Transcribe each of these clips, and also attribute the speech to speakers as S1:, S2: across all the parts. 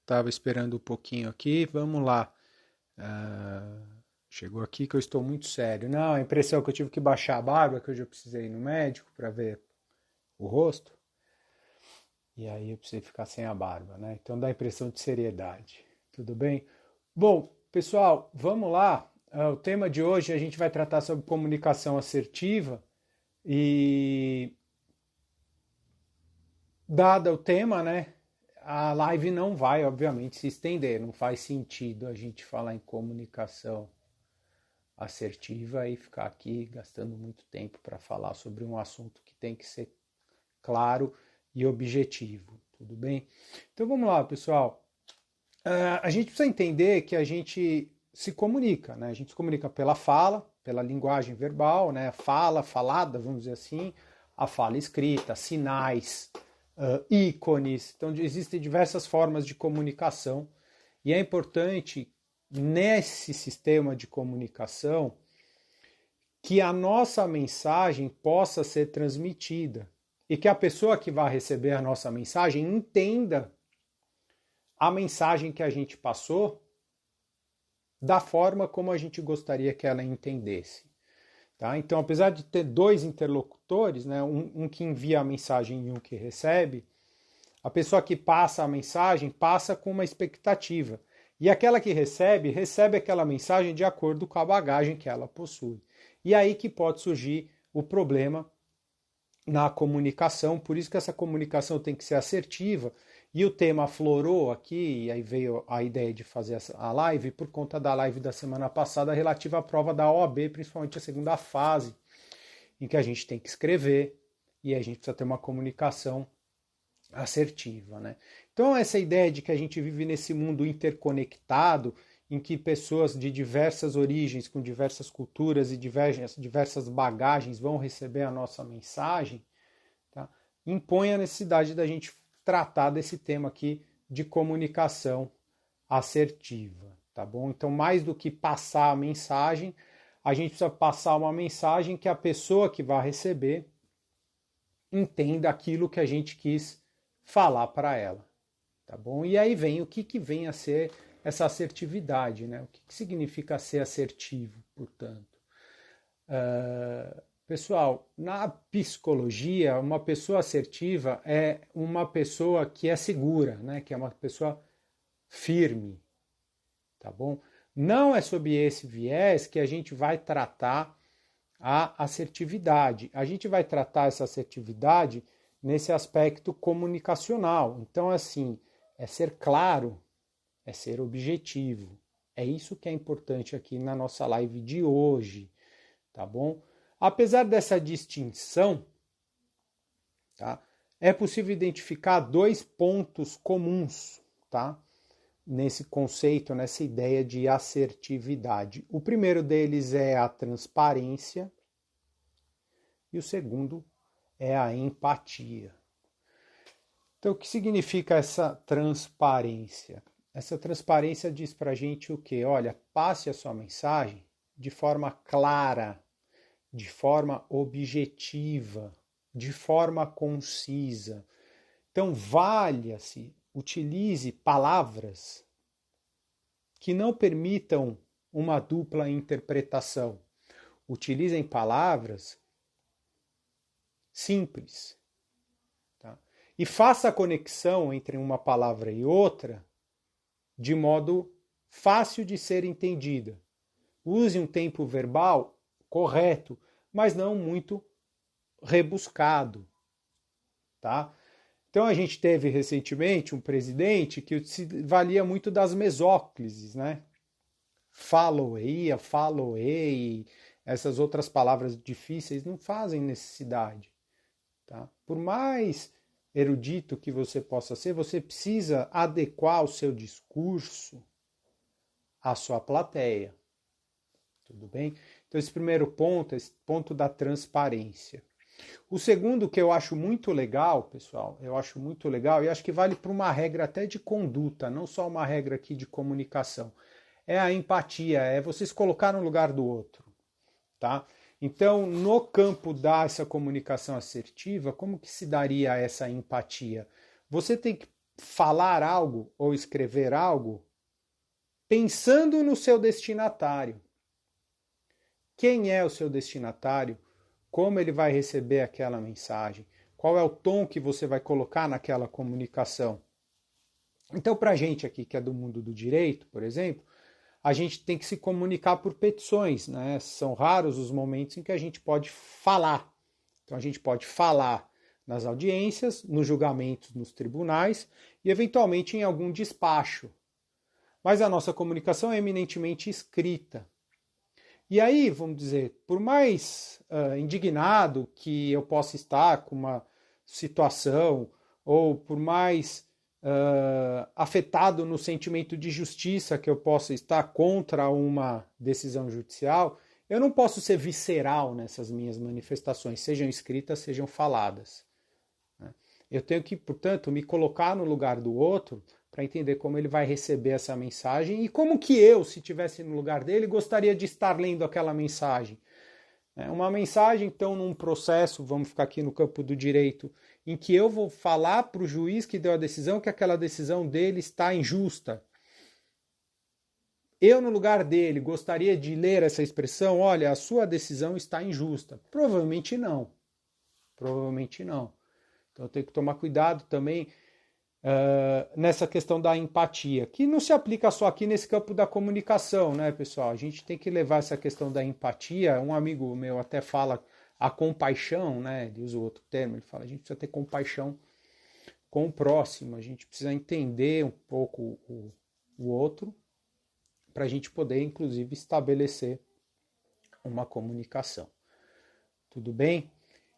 S1: Estava esperando um pouquinho aqui, vamos lá. Chegou aqui que eu estou muito sério. Não, a impressão é que eu tive que baixar a barba, que hoje eu precisei ir no médico para ver o rosto. E aí eu precisei ficar sem a barba, né? Então dá a impressão de seriedade. Tudo bem? Bom, pessoal, vamos lá. O tema de hoje a gente vai tratar sobre comunicação assertiva e dado o tema, né? A live não vai, obviamente, se estender. Não faz sentido a gente falar em comunicação assertiva e ficar aqui gastando muito tempo para falar sobre um assunto que tem que ser claro e objetivo. Tudo bem? Então vamos lá, pessoal. A gente precisa entender que a gente se comunica, né? A gente se comunica pela fala, pela linguagem verbal, né? Fala, falada, vamos dizer assim, a fala escrita, sinais, ícones. Então existem diversas formas de comunicação e é importante nesse sistema de comunicação que a nossa mensagem possa ser transmitida e que a pessoa que vai receber a nossa mensagem entenda a mensagem que a gente passou da forma como a gente gostaria que ela entendesse. Tá? Então, apesar de ter dois interlocutores, né, um que envia a mensagem e um que recebe, a pessoa que passa a mensagem passa com uma expectativa. E aquela que recebe, recebe aquela mensagem de acordo com a bagagem que ela possui. E aí que pode surgir o problema na comunicação, por isso que essa comunicação tem que ser assertiva, e o tema aflorou aqui, e aí veio a ideia de fazer a live, por conta da live da semana passada relativa à prova da OAB, principalmente a segunda fase, em que a gente tem que escrever, e a gente precisa ter uma comunicação assertiva, né? Então essa ideia de que a gente vive nesse mundo interconectado, em que pessoas de diversas origens, com diversas culturas e diversas bagagens vão receber a nossa mensagem, tá? Impõe a necessidade da gente tratar desse tema aqui de comunicação assertiva, tá bom? Então, mais do que passar a mensagem, a gente precisa passar uma mensagem que a pessoa que vai receber entenda aquilo que a gente quis falar para ela, tá bom? E aí vem o que vem a ser essa assertividade, né? O que significa ser assertivo, portanto? Pessoal, na psicologia, uma pessoa assertiva é uma pessoa que é segura, né? Que é uma pessoa firme, tá bom? Não é sob esse viés que a gente vai tratar a assertividade. A gente vai tratar essa assertividade nesse aspecto comunicacional. Então, assim, é ser claro, é ser objetivo. É isso que é importante aqui na nossa live de hoje, tá bom? Apesar dessa distinção, tá, é possível identificar dois pontos comuns, tá, nesse conceito, nessa ideia de assertividade. O primeiro deles é a transparência e o segundo é a empatia. Então, o que significa essa transparência? Essa transparência diz para a gente o quê? Olha, passe a sua mensagem de forma clara, de forma objetiva, de forma concisa. Então, valha-se, utilize palavras que não permitam uma dupla interpretação. Utilizem palavras simples. Tá? E faça a conexão entre uma palavra e outra de modo fácil de ser entendida. Use um tempo verbal correto, mas não muito rebuscado, tá? Então a gente teve recentemente um presidente que se valia muito das mesóclises, né? Faloeia, faloei, essas outras palavras difíceis não fazem necessidade, tá? Por mais erudito que você possa ser, você precisa adequar o seu discurso à sua plateia. Tudo bem? Então, esse primeiro ponto, esse ponto da transparência. O segundo que eu acho muito legal, pessoal, eu acho muito legal e acho que vale para uma regra até de conduta, não só uma regra aqui de comunicação, é a empatia, é você se colocar no lugar do outro, tá? Então, no campo dessa comunicação assertiva, como que se daria essa empatia? Você tem que falar algo ou escrever algo pensando no seu destinatário. Quem é o seu destinatário? Como ele vai receber aquela mensagem? Qual é o tom que você vai colocar naquela comunicação? Então, para a gente aqui que é do mundo do direito, por exemplo, a gente tem que se comunicar por petições, né? São raros os momentos em que a gente pode falar. Então, a gente pode falar nas audiências, nos julgamentos, nos tribunais e, eventualmente, em algum despacho. Mas a nossa comunicação é eminentemente escrita. E aí, vamos dizer, por mais indignado que eu possa estar com uma situação, ou por mais afetado no sentimento de justiça que eu possa estar contra uma decisão judicial, eu não posso ser visceral nessas minhas manifestações, sejam escritas, sejam faladas. Eu tenho que, portanto, me colocar no lugar do outro para entender como ele vai receber essa mensagem e como que eu, se estivesse no lugar dele, gostaria de estar lendo aquela mensagem. Uma mensagem, então, num processo, vamos ficar aqui no campo do direito, em que eu vou falar para o juiz que deu a decisão que aquela decisão dele está injusta. Eu, no lugar dele, gostaria de ler essa expressão, olha, a sua decisão está injusta. Provavelmente não. Provavelmente não. Então eu tenho que tomar cuidado também nessa questão da empatia, que não se aplica só aqui nesse campo da comunicação, né, pessoal? A gente tem que levar essa questão da empatia. Um amigo meu até fala a compaixão, né? Ele usa outro termo, ele fala, a gente precisa ter compaixão com o próximo, a gente precisa entender um pouco o outro para a gente poder, inclusive, estabelecer uma comunicação. Tudo bem?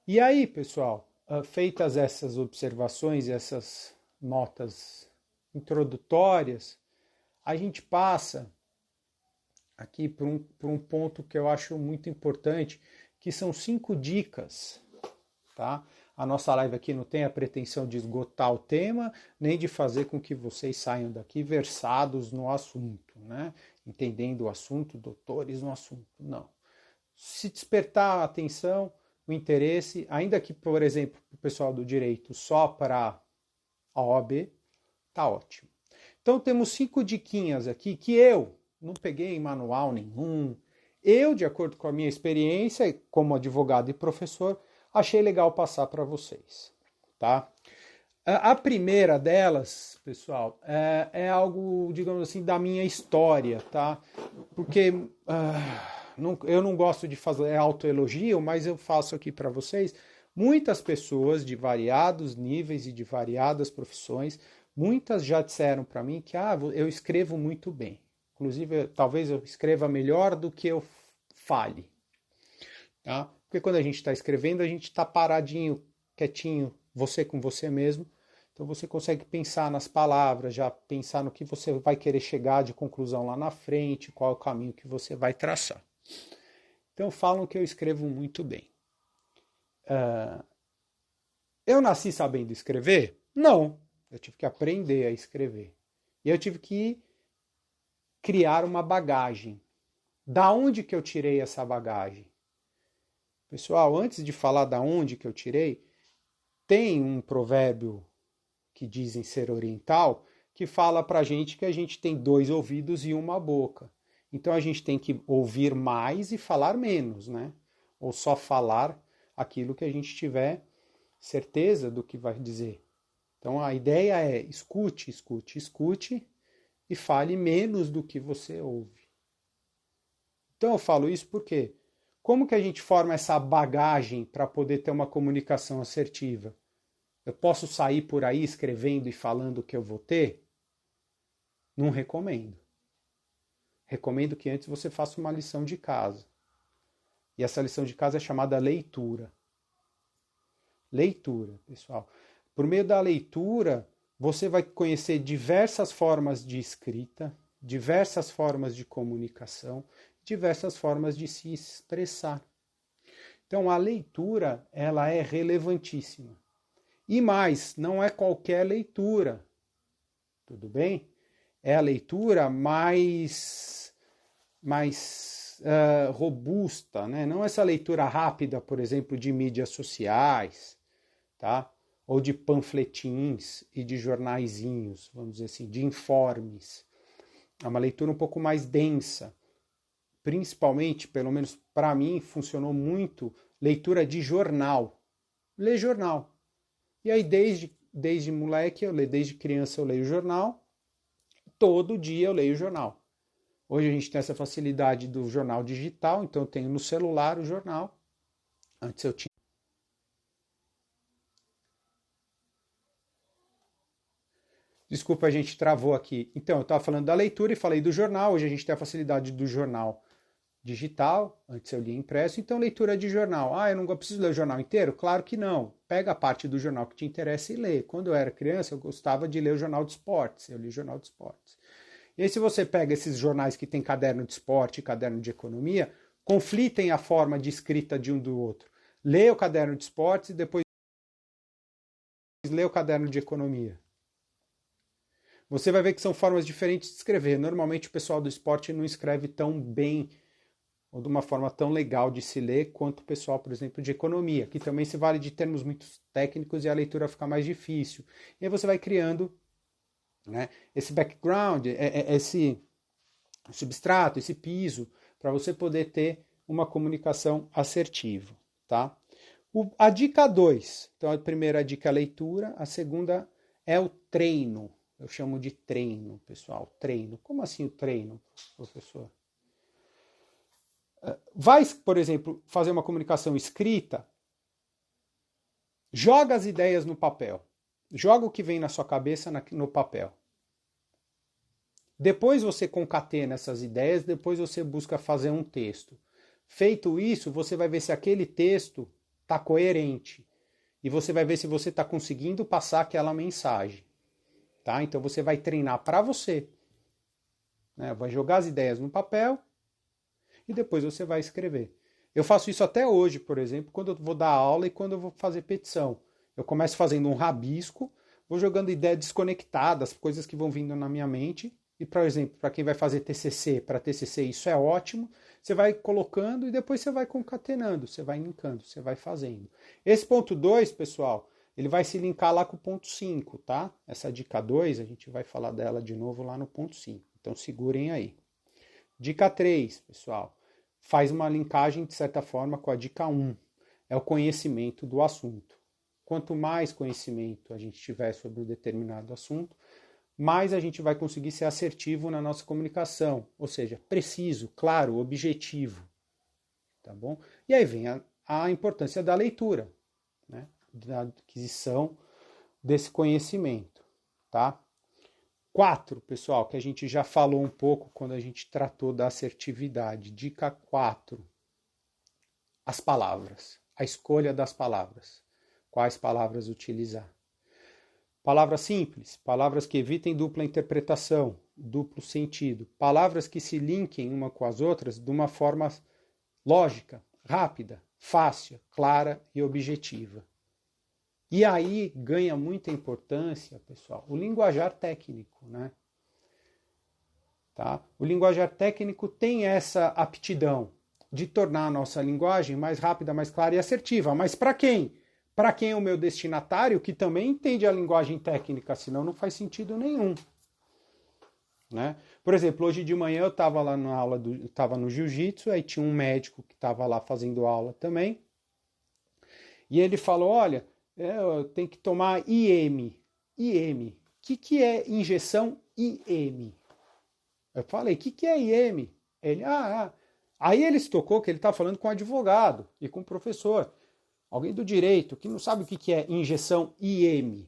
S1: E aí, pessoal, feitas essas observações, essas notas introdutórias, a gente passa aqui para um ponto que eu acho muito importante, que são 5 dicas, tá? A nossa live aqui não tem a pretensão de esgotar o tema, nem de fazer com que vocês saiam daqui versados no assunto, né? Entendendo o assunto, doutores no assunto, não. Se despertar a atenção, o interesse, ainda que, por exemplo, o pessoal do direito só para a OAB, tá ótimo. Então temos 5 diquinhas aqui que eu não peguei em manual nenhum. Eu, de acordo com a minha experiência como advogado e professor, achei legal passar para vocês, tá? A primeira delas, pessoal, é algo, digamos assim, da minha história, tá? Porque eu não gosto de fazer autoelogio, mas eu faço aqui para vocês. Muitas pessoas de variados níveis e de variadas profissões, muitas já disseram para mim que eu escrevo muito bem. Inclusive, talvez eu escreva melhor do que eu fale. Tá? Porque quando a gente está escrevendo, a gente está paradinho, quietinho, você com você mesmo. Então você consegue pensar nas palavras, já pensar no que você vai querer chegar de conclusão lá na frente, qual é o caminho que você vai traçar. Então falam que eu escrevo muito bem. Eu nasci sabendo escrever? Não. Eu tive que aprender a escrever. E eu tive que criar uma bagagem. Da onde que eu tirei essa bagagem? Pessoal, antes de falar da onde que eu tirei, tem um provérbio que dizem ser oriental, que fala pra gente que a gente tem 2 ouvidos e uma boca. Então a gente tem que ouvir mais e falar menos, né? Ou só falar aquilo que a gente tiver certeza do que vai dizer. Então a ideia é escute, escute, escute e fale menos do que você ouve. Então eu falo isso porque como que a gente forma essa bagagem para poder ter uma comunicação assertiva? Eu posso sair por aí escrevendo e falando o que eu vou ter? Não recomendo. Recomendo que antes você faça uma lição de casa. E essa lição de casa é chamada leitura. Leitura, pessoal. Por meio da leitura, você vai conhecer diversas formas de escrita, diversas formas de comunicação, diversas formas de se expressar. Então, a leitura, ela é relevantíssima. E mais, não é qualquer leitura, tudo bem? É a leitura mais robusta, né? Não essa leitura rápida, por exemplo, de mídias sociais, tá? ou de panfletins e de jornaizinhos, vamos dizer assim, de informes. É uma leitura um pouco mais densa. Principalmente, pelo menos para mim, funcionou muito leitura de jornal. Ler jornal. E aí, desde moleque, desde criança eu leio jornal. Todo dia eu leio jornal. Hoje a gente tem essa facilidade do jornal digital, então eu tenho no celular o jornal. Antes eu tinha. Desculpa, a gente travou aqui. Então, eu estava falando da leitura e falei do jornal. Hoje a gente tem a facilidade do jornal digital. Antes eu lia impresso. Então, leitura de jornal. Ah, eu não preciso ler o jornal inteiro? Claro que não. Pega a parte do jornal que te interessa e lê. Quando eu era criança, eu gostava de ler o jornal de esportes. Eu li o jornal de esportes. E aí, se você pega esses jornais que tem caderno de esporte e caderno de economia, conflitem a forma de escrita de um do outro. Lê o caderno de esportes e depois lê o caderno de economia. Você vai ver que são formas diferentes de escrever. Normalmente o pessoal do esporte não escreve tão bem ou de uma forma tão legal de se ler quanto o pessoal, por exemplo, de economia, que também se vale de termos muito técnicos e a leitura fica mais difícil. E aí você vai criando, né, esse background, esse substrato, esse piso, para você poder ter uma comunicação assertiva. Tá? A dica 2, então a primeira dica é a leitura, a segunda é o treino. Eu chamo de treino, pessoal. Treino. Como assim o treino, professor? Vai, por exemplo, fazer uma comunicação escrita, joga as ideias no papel. Joga o que vem na sua cabeça no papel. Depois você concatena essas ideias, depois você busca fazer um texto. Feito isso, você vai ver se aquele texto está coerente. E você vai ver se você está conseguindo passar aquela mensagem. Tá? Então você vai treinar para você. Né? Vai jogar as ideias no papel e depois você vai escrever. Eu faço isso até hoje, por exemplo, quando eu vou dar aula e quando eu vou fazer petição. Eu começo fazendo um rabisco, vou jogando ideias desconectadas, coisas que vão vindo na minha mente. E, por exemplo, para quem vai fazer TCC, para TCC isso é ótimo. Você vai colocando e depois você vai concatenando, você vai linkando, você vai fazendo. Esse ponto 2, pessoal, ele vai se linkar lá com o ponto 5, tá? Essa dica 2, a gente vai falar dela de novo lá no ponto 5. Então segurem aí. Dica 3, pessoal, faz uma linkagem de certa forma com a dica 1. É o conhecimento do assunto. Quanto mais conhecimento a gente tiver sobre um determinado assunto, mais a gente vai conseguir ser assertivo na nossa comunicação. Ou seja, preciso, claro, objetivo. Tá bom? E aí vem a importância da leitura, né? Da aquisição desse conhecimento, tá? 4, pessoal, que a gente já falou um pouco quando a gente tratou da assertividade. Dica 4, as palavras, a escolha das palavras. Quais palavras utilizar? Palavras simples, palavras que evitem dupla interpretação, duplo sentido, palavras que se linkem uma com as outras de uma forma lógica, rápida, fácil, clara e objetiva. E aí ganha muita importância, pessoal, o linguajar técnico, né? Tá? O linguajar técnico tem essa aptidão de tornar a nossa linguagem mais rápida, mais clara e assertiva. Mas para quem? Para quem é o meu destinatário, que também entende a linguagem técnica, senão não faz sentido nenhum. Né? Por exemplo, hoje de manhã eu estava lá na aula, estava no jiu-jitsu, aí tinha um médico que estava lá fazendo aula também, e ele falou, olha, eu tenho que tomar IM. IM. O que é injeção IM? Eu falei, o que é IM? Ele, Aí ele se tocou que ele está falando com um advogado e com um professor. Alguém do direito que não sabe o que é injeção IM.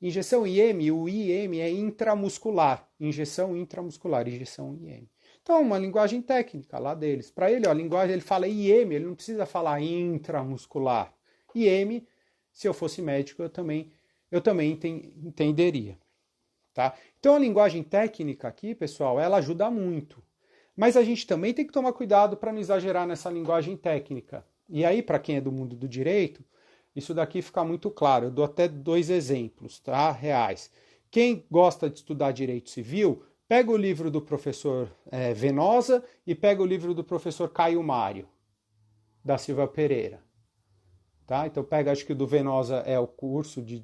S1: Injeção IM, o IM é intramuscular. Injeção intramuscular, injeção IM. Então, uma linguagem técnica lá deles. Para ele, a linguagem, ele fala IM, ele não precisa falar intramuscular. IM, se eu fosse médico, eu também entenderia. Tá? Então, a linguagem técnica aqui, pessoal, ela ajuda muito. Mas a gente também tem que tomar cuidado para não exagerar nessa linguagem técnica. E aí, para quem é do mundo do direito, isso daqui fica muito claro. Eu dou até 2 exemplos, tá? Reais. Quem gosta de estudar direito civil, pega o livro do professor Venosa e pega o livro do professor Caio Mário, da Silva Pereira. Tá? Então pega, acho que o do Venosa é o curso de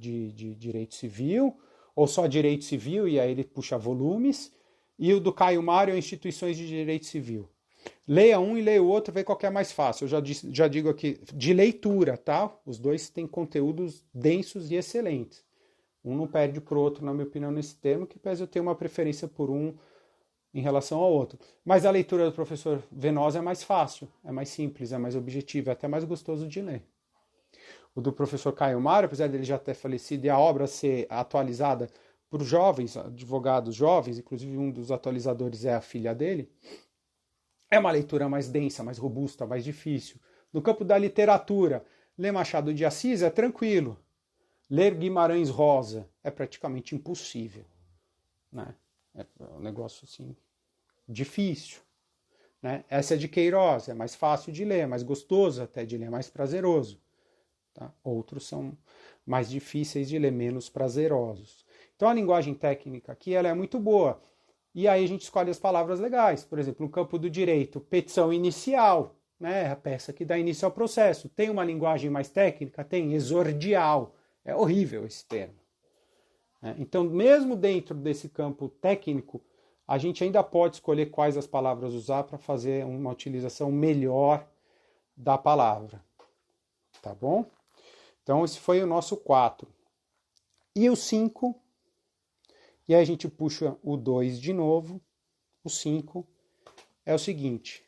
S1: Direito Civil, ou só Direito Civil, e aí ele puxa volumes, e o do Caio Mário é Instituições de Direito Civil. Leia um e leia o outro, vê qual que é mais fácil. Eu já digo aqui, de leitura, tá? Os dois têm conteúdos densos e excelentes. Um não perde pro outro, na minha opinião, nesse termo, que pese eu ter uma preferência por um em relação ao outro. Mas a leitura do professor Venosa é mais fácil, é mais simples, é mais objetiva, é até mais gostoso de ler. O do professor Caio Mário, apesar dele já ter falecido e a obra ser atualizada por jovens, advogados jovens, inclusive um dos atualizadores é a filha dele, é uma leitura mais densa, mais robusta, mais difícil. No campo da literatura, ler Machado de Assis é tranquilo. Ler Guimarães Rosa é praticamente impossível. Né? É um negócio assim, difícil. Né? Essa é de Queiroz, é mais fácil de ler, mais gostoso até de ler, mais prazeroso. Tá? Outros são mais difíceis de ler, menos prazerosos. Então a linguagem técnica aqui ela é muito boa. E aí a gente escolhe as palavras legais. Por exemplo, no campo do direito, petição inicial, né? A peça que dá início ao processo. Tem uma linguagem mais técnica? Tem, exordial. É horrível esse termo. Então, mesmo dentro desse campo técnico, a gente ainda pode escolher quais as palavras usar para fazer uma utilização melhor da palavra. Tá bom? Então, esse foi o nosso 4. E o 5, e aí a gente puxa o 2 de novo. O 5 é o seguinte.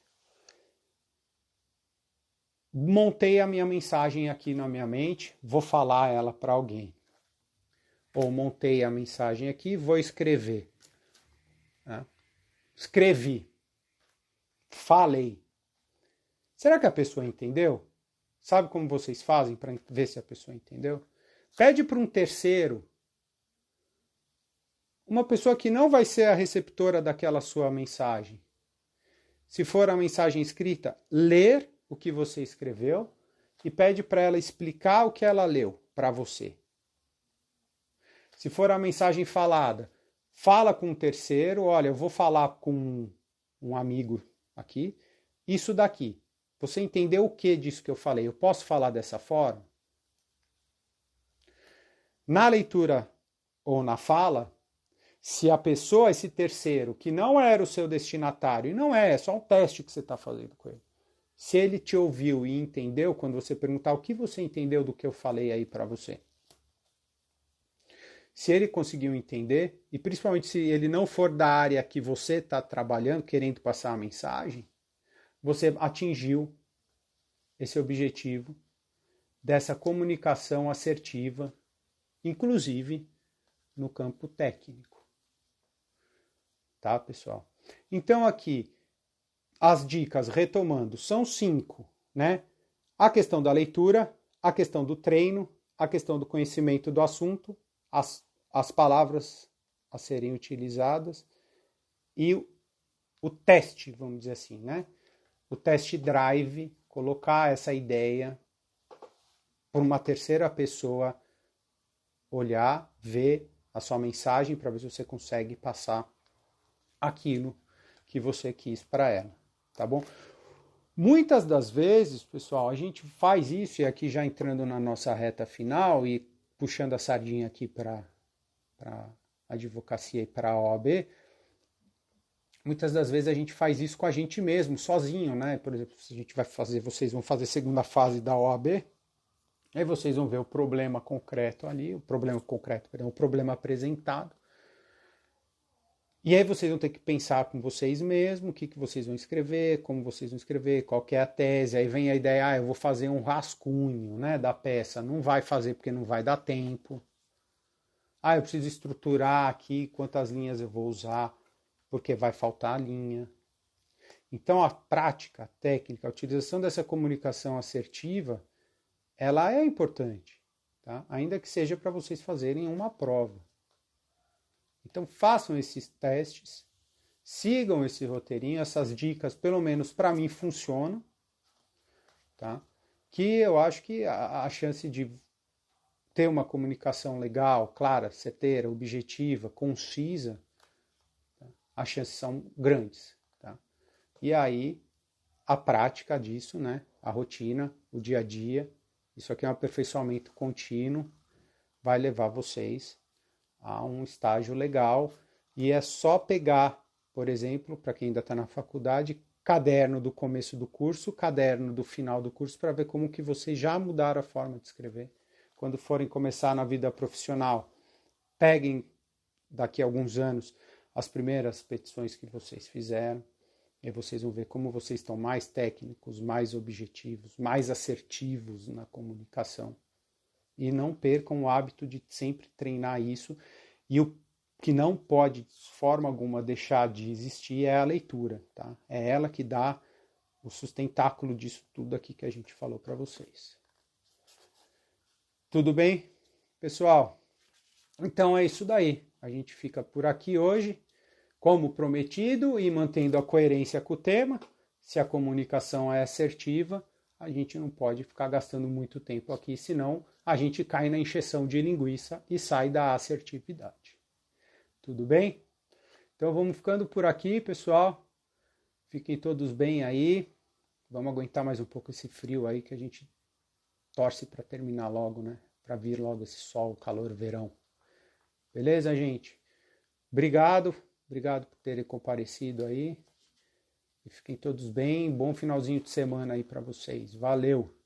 S1: Montei a minha mensagem aqui na minha mente, vou falar ela para alguém. Ou montei a mensagem aqui, vou escrever. Escrevi. Falei. Será que a pessoa entendeu? Sabe como vocês fazem para ver se a pessoa entendeu? Pede para um terceiro, uma pessoa que não vai ser a receptora daquela sua mensagem. Se for a mensagem escrita, ler o que você escreveu e pede para ela explicar o que ela leu para você. Se for a mensagem falada, fala com um terceiro, olha, eu vou falar com um amigo aqui, isso daqui. Você entendeu o que disso que eu falei? Eu posso falar dessa forma? Na leitura ou na fala, se a pessoa, esse terceiro, que não era o seu destinatário, e não é só um teste que você está fazendo com ele, se ele te ouviu e entendeu, quando você perguntar o que você entendeu do que eu falei aí para você, se ele conseguiu entender, e principalmente se ele não for da área que você está trabalhando, querendo passar a mensagem, você atingiu esse objetivo dessa comunicação assertiva, inclusive no campo técnico. Tá, pessoal? Então aqui, as dicas, retomando, são 5, né? A questão da leitura, a questão do treino, a questão do conhecimento do assunto, as palavras a serem utilizadas e o teste, vamos dizer assim, né? O test drive, colocar essa ideia por uma terceira pessoa olhar, ver a sua mensagem para ver se você consegue passar aquilo que você quis para ela, tá bom? Muitas das vezes, pessoal, a gente faz isso, e aqui já entrando na nossa reta final e puxando a sardinha aqui para a advocacia e para a OAB, muitas das vezes a gente faz isso com a gente mesmo, sozinho, né? Por exemplo, se a gente vai fazer, vocês vão fazer a segunda fase da OAB, aí vocês vão ver o problema concreto ali, o problema apresentado. E aí vocês vão ter que pensar com vocês mesmos, o que vocês vão escrever, como vocês vão escrever, qual que é a tese. Aí vem a ideia, eu vou fazer um rascunho, né, da peça. Não vai fazer porque não vai dar tempo. Eu preciso estruturar aqui quantas linhas eu vou usar, porque vai faltar linha. Então a prática, a técnica, a utilização dessa comunicação assertiva, ela é importante, tá? Ainda que seja para vocês fazerem uma prova. Então façam esses testes, sigam esse roteirinho, essas dicas, pelo menos para mim, funcionam, tá? Que eu acho que a chance de ter uma comunicação legal, clara, certeira, objetiva, concisa, tá? As chances são grandes, tá? E aí a prática disso, né? A rotina, o dia a dia, Isso aqui é um aperfeiçoamento contínuo, vai levar vocês a um estágio legal. E é só pegar, por exemplo, para quem ainda está na faculdade, caderno do começo do curso, caderno do final do curso, para ver como que vocês já mudaram a forma de escrever. Quando forem começar na vida profissional, peguem daqui a alguns anos as primeiras petições que vocês fizeram, e vocês vão ver como vocês estão mais técnicos, mais objetivos, mais assertivos na comunicação. E não percam o hábito de sempre treinar isso. E o que não pode, de forma alguma, deixar de existir é a leitura. Tá? É ela que dá o sustentáculo disso tudo aqui que a gente falou para vocês. Tudo bem, pessoal? Então é isso daí. A gente fica por aqui hoje, como prometido, e mantendo a coerência com o tema. Se a comunicação é assertiva, a gente não pode ficar gastando muito tempo aqui, senão a gente cai na encheção de linguiça e sai da assertividade. Tudo bem? Então vamos ficando por aqui, pessoal. Fiquem todos bem aí. Vamos aguentar mais um pouco esse frio aí que a gente torce para terminar logo, né? Para vir logo esse sol, calor, verão. Beleza, gente? Obrigado por terem comparecido aí. E fiquem todos bem. Bom finalzinho de semana aí para vocês. Valeu!